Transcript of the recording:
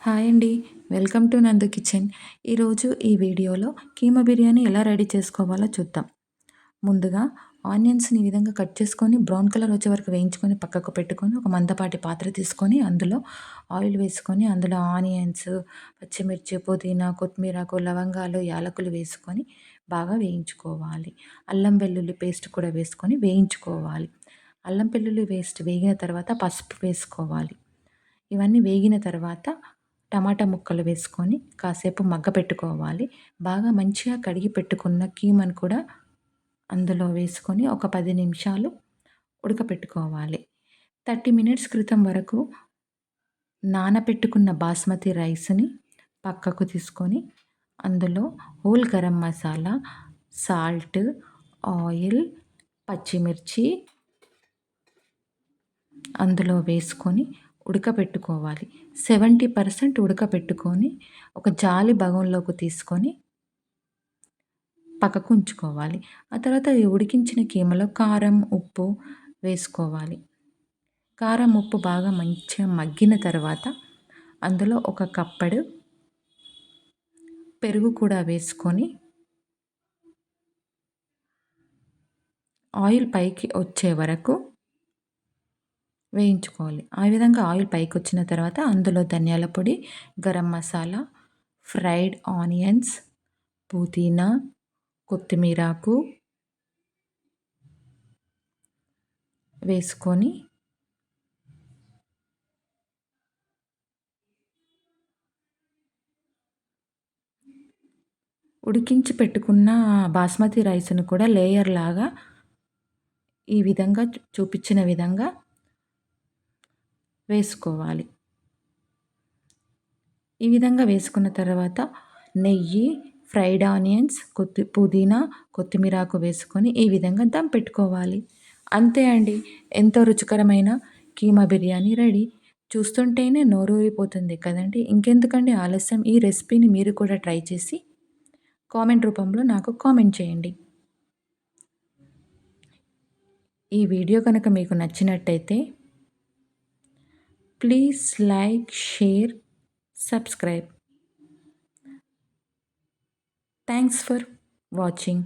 Hi అండి. Welcome to నందు kitchen. ఈరోజు ఈ వీడియోలో కీమా బిర్యానీ ఎలా రెడీ చేసుకోవాలో చూద్దాం. ముందుగా ఆనియన్స్‌ని ఈ విధంగా కట్ చేసుకొని బ్రౌన్ కలర్ వచ్చే వరకు వేయించుకొని పక్కకు పెట్టుకొని, ఒక మందపాటి పాత్ర తీసుకొని అందులో ఆయిల్ వేసుకొని, అందులో ఆనియన్స్, పచ్చిమిర్చి, పుదీనా, కొత్తిమీరాకు, లవంగాలు, యాలకులు వేసుకొని బాగా వేయించుకోవాలి. అల్లం వెల్లుల్లి పేస్ట్ కూడా వేసుకొని వేయించుకోవాలి. అల్లం వెల్లుల్లి పేస్ట్ వేగిన తర్వాత పసుపు వేసుకోవాలి. ఇవన్నీ వేగిన తర్వాత టమాటా ముక్కలు వేసుకొని కాసేపు మగ్గపెట్టుకోవాలి. బాగా మంచిగా కడిగి పెట్టుకున్న కీమాను కూడా అందులో వేసుకొని ఒక 10 నిమిషాలు ఉడకపెట్టుకోవాలి. 30 మినిట్స్ క్రితం వరకు నానపెట్టుకున్న బాస్మతి రైస్‌ని పక్కకు తీసుకొని అందులో whole garam masala, salt, oil, పచ్చిమిర్చి అందులో వేసుకొని ఉడకపెట్టుకోవాలి. 70% ఉడకపెట్టుకొని ఒక జాలి బగోన్‌లోకి తీసుకొని పక్కకు ఉంచుకోవాలి. ఆ తర్వాత ఈ ఉడికించిన కీమలో కారం, ఉప్పు వేసుకోవాలి. కారం, ఉప్పు బాగా మంచిగా మగ్గిన తర్వాత అందులో ఒక కప్పెడు పెరుగు కూడా వేసుకొని ఆయిల్ పైకి వచ్చే వరకు వేయించుకోవాలి. ఆ విధంగా ఆయిల్ పైకొచ్చిన తర్వాత అందులో ధనియాల పొడి, గరం మసాలా, ఫ్రైడ్ ఆనియన్స్, పుదీనా, కొత్తిమీరాకు వేసుకొని ఉడికించి పెట్టుకున్న బాస్మతి రైస్‌ని కూడా లేయర్ లాగా ఈ విధంగా చూపించిన విధంగా వేసుకోవాలి. ఈ విధంగా వేసుకున్న తర్వాత నెయ్యి, ఫ్రైడ్ ఆనియన్స్, పుదీనా, కొత్తిమీరాకు వేసుకొని ఈ విధంగా దమ్ పెట్టుకోవాలి. అంతే అండి. ఎంతో రుచికరమైన కీమా బిర్యానీ రెడీ. చూస్తుంటేనే నోరూరిపోతుంది కదండీ! ఇంకెందుకండి ఆలస్యం, ఈ రెసిపీని మీరు కూడా ట్రై చేసి కామెంట్ రూపంలో నాకు కామెంట్ చేయండి. ఈ వీడియో కనుక మీకు నచ్చినట్టయితే please like, share, subscribe. Thanks for watching.